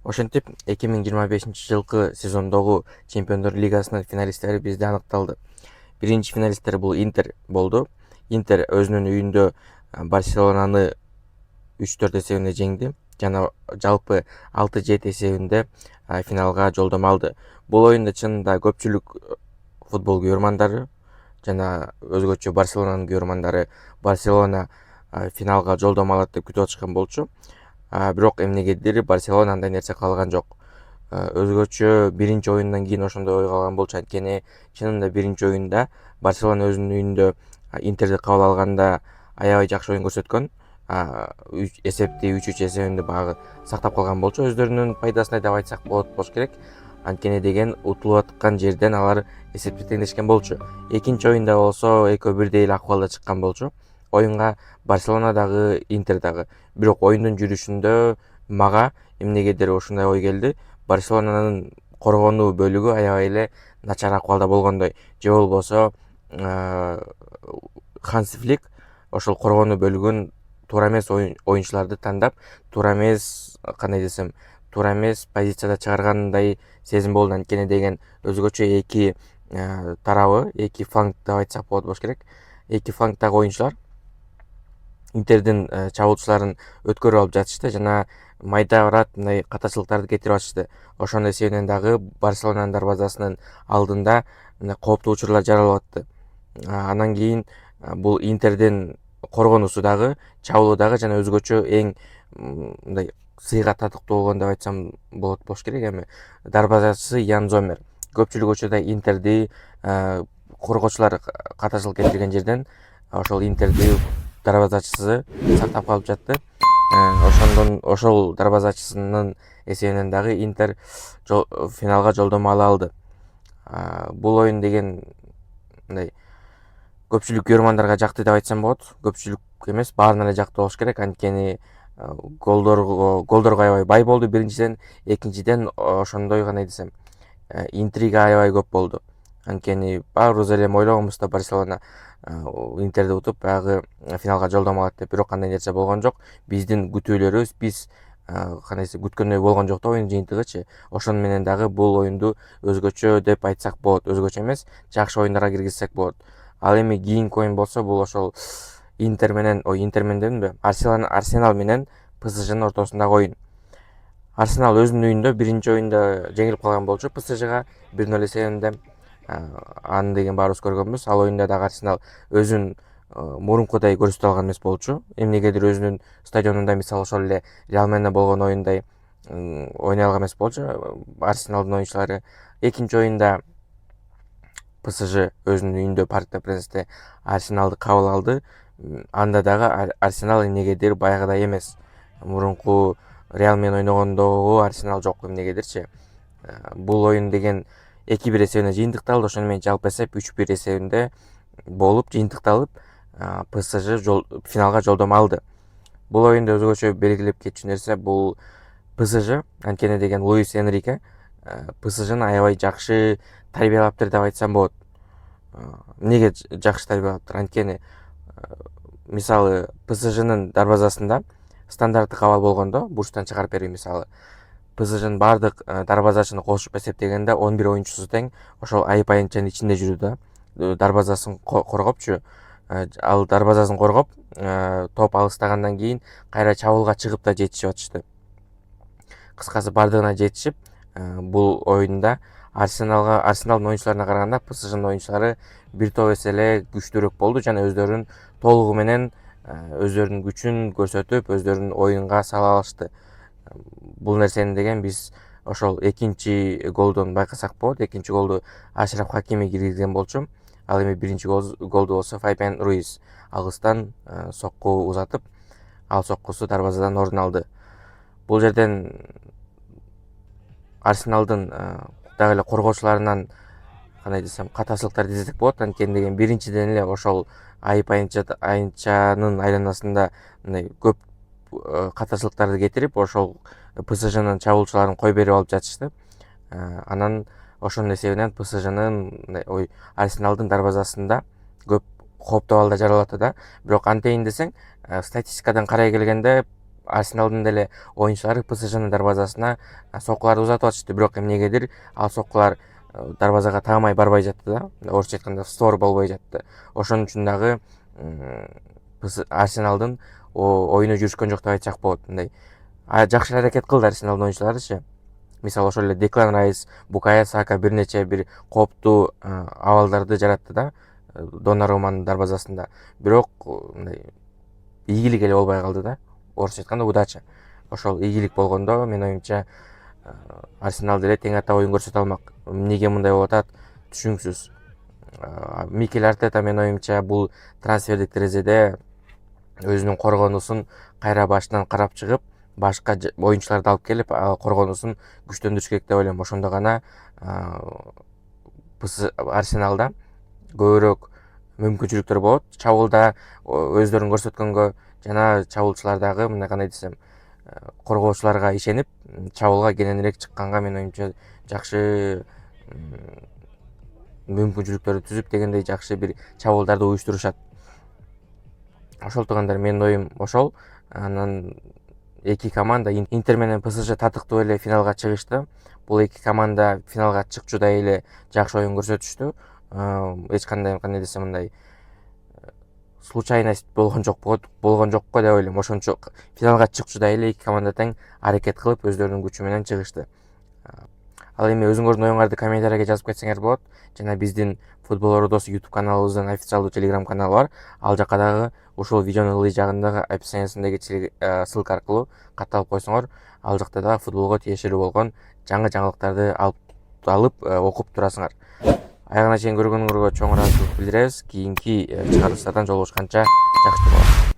Ошентип 2025-жылкы сезондогу Чемпиондор Лигасынын финалисттери бизде аныкталды. Биринчи финалисттер бул Интер болду. Интер өзүнүн үйүндө Барселонаны 3-4 эсебинде жеңди жана жалпы 6-7 эсебинде финалга жолдомо алды. Бул оюнда чынында көпчүлүк футбол күйөрмандары жана өзгөчө Барселонанын күйөрмандары Барселона финалга жолдомо алат деп күтүп атышкан болчу. Бирок эмнегедир Барселона андай нерсе кылган жок. Өзгөчө биринчи оюндан кийин ошондой ой калган болчу, анткени чынында биринчи оюнда Барселона өзүнүн үйүндө Интерди кабыл алганда аябай жакшы оюн көрсөткөн. Эсепти 3-3 эсебинде багы сактап калган болчу, өздөрүнүн пайдасына деп айтсак болуш керек. Анткени деген утулуп аткан жерден алар эсепти теңдешкен болчу. Экинчи оюнда болсо экөө бирдей эле акыбалда чыккан болчу. Оюнга Барселона дагы, Интер дагы. Бирок оюндун жүрүшүндө мага эмнегедир ушундай ой келди. Барселонанын коргонуу бөлүгү аябай эле начар акыбалда болгондой, же болбосо Ханси Флик ошол коргонуу бөлүгүн туура эмес оюнчуларды тандап, туура эмес, кандай десем, туура эмес позицияда чыгаргандай сезим болду. Анткени деген өзгөчө эки тарабы, эки фланг деп айтсак болуш керек. Эки флангдагы оюнчулар Интердин чабуучуларын өткөрүп алып жатышты жана майда барат мындай катачылыктарды кетирип атышты. Ошонун эсебинен дагы Барселонанын дарбазасынын алдында кооптуу учурлар жаралып атты. Анан кийин бул Интердин коргонуусу дагы, чабуулу дагы жана өзгөчө эң мындай сыйга татыктуу болгон деп айтсам болуш керек. Эми дарбазачысы Ян Зомер. Көпчүлүк учурда Интерди коргоочулар катачылык кетирген жерден ошол Интерди дарбазачысы сактап калып жатты. Ошол дарбазачысынын эсебинен дагы Интер финалга жолдомо ала алды. Бул оюн деген мындай көпчүлүк күйөрмандарга жакты деп айтсам болот. Көпчүлүк эмес, баарына эле жакты болуш керек. Анткени голдорго аябай бай болду биринчиден, экинчиден ошондой кандай десем, интрига аябай көп болду. Анткени баарыбыз эле ойлогонбуз да Барселона Интерди утуп баягы финалга жолдомо алат деп, бирок андай нерсе болгон жок. Биздин күтүүлөрүбүз, биз кандай десем, күткөндөй болгон жок да оюн жыйынтыгычы. Ошону менен дагы бул оюнду өзгөчө деп айтсак болот. Өзгөчө эмес, жакшы оюндарга киргизсек болот. Ал эми кийинки оюн болсо, бул ошол Интер менен дедимби, Арсенал менен ПСЖнын ортосундагы оюн. Арсенал өзүнүн үйүндө биринчи оюнда жеңилип калган болчу ПСЖга 1-0 эсебинде. Аны деген баарыбыз көргөнбүз. Ал оюнда дагы Арсенал өзүн мурункудай көрсөтө алган эмес болчу. Эмнегедир өзүнүн стадионунда, мисалы ошол эле Реал менен болгон оюндай ойной алган эмес болчу Арсеналдын оюнчулары. Экинчи оюнда ПСЖ өзүнүн үйүндө Парк де Пренсте Арсеналды кабыл алды. Анда дагы Арсенал эмнегедир баягыдай эмес. Мурунку Реал менен ойногондогу Арсенал жок эмнегедирчи. Бул оюн деген 2-1 эсебинде жыйынтыкталды. Ошону менен жалпы эсеп 3-1 эсебинде болуп жыйынтыкталып, ПСЖ финалга жолдомо алды. Бул оюнда өзгөчө белгилеп кетчү нерсе бул ПСЖ, анткени деген Луис Энрике ПСЖны аябай жакшы тарбиялаптыр деп айтсам болот. Эмнеге жакшы тарбиялаптыр? Анткени мисалы ПСЖнын дарбазасында стандартты кабал болгондо, бурчтан чыгарып берүү мисалы, ПСЖнын баардык дарбазачыны кошуп эсептегенде 11 оюнчусу тең ошол айып аянтчанын ичинде жүрдү да. Дарбазасын коргопчу. Ал дарбазасын коргоп, топ алыстагандан кийин кайра чабуулга чыгып да жетишип атышты. Кыскасы бардыгына жетишип, бул оюнда Арсеналдын оюнчуларына караганда ПСЖнын оюнчулары бир топ эсе эле күчтүүрөөк болду жана өздөрүн толугу менен өздөрүнүн күчүн көрсөтүп, өздөрүн оюнга сала алышты. Бул нерсени деген биз ошол экинчи голдон байкасак болот. Экинчи голду Ашраф Хакими киргизген болчу. Ал эми биринчи голду болсо Фабиан Руис алыстан сокку узатып, ал соккусу дарбазадан орун алды. Бул жерден Арсеналдын дагы эле коргоочуларынан кандай десем, катачылыктарды издесек болот. Анткени деген биринчиден эле ошол айып аянтчанын айланасында мындай көп катачылыктарды кетирип, ошол ПСЖнын чабуучуларын кой берип алып жатышты. Анан ошонун эсебинен ПСЖнын Арсеналдын дарбазасында көп кооптуу абалда жаралып атты да. Бирок антейин десең, статистикадан карай келгенде Арсеналдын деле оюнчулары ПСЖнын дарбазасына соккуларды узатып атышты, бирок эмнегедир ал соккулар дарбазага таамай барбай жатты да, орусча айтканда стор болбой жатты. Ошон үчүн дагы Арсеналдын оюну жүрүшкөн жок деп айтсак болот. Мындай жакшы аракет кылды Арсеналдын оюнчуларычы. Мисалы ошол эле Деклан Райс, Букайо Сака бир нече бир кооптуу абалдарды жаратты да Доннаруманын дарбазасында. Бирок мындай ийгилик эле болбой калды да. Орусча айтканда удача. Ошол ийгилик болгондо менин оюмча Арсенал деле тең ата оюн көрсөтө алмак. Эмнеге мындай болуп атат түшүнүксүз. Микель Артета менин оюмча бул трансфердик терезеде өзүнүн коргонусун кайра башынан карап чыгып, башка оюнчуларды алып келип, коргонусун күчтөндүрүш керек деп ойлойм. Ошондо гана Арсеналда көбүрөөк мүмкүнчүлүктөр болот. Чабуулда өздөрүн көрсөткөнгө жана чабуулчулар дагы мындай кандай десем, коргоочуларга ишенип, чабуулга кененирээк чыкканга менин оюмча жакшы мүмкүнчүлүктөрдү түзүп, дегендей жакшы бир чабуулдарды уюштурушат. Ошол тугундар менин оюм ошол. Анан эки команда Интер менен ПСЖ татыктуу эле финалга чыгышты. Бул эки команда финалга чыкчудай эле жакшы оюн көрсөтүштү. Эч кандай десем мындай случайность болгон жок го деп ойлойм. Ошончо финалга чыкчудай эле эки команда тең аракет кылып, өздөрүнүн күчү менен чыгышты. Ал эми өзүңөрдүн оюңарды комментарийге жазып кетсеңер болот. Жана биздин Футбол Ордосу YouTube каналыбыздын официалдуу Telegram каналы бар. Ал жака дагы ушул видеонун ылдый жагындагы описаниясындагы ссылка аркылуу катталып койсоңор, ал жакта дагы футболго тиешелүү болгон жаңы жаңылыктарды алып окуп турасыңар. Аягына чейин көргөнүңөргө чоң ыраазычылык билдиребиз. Кийинки чыгарылыштардан жолугушканча жакшы болот.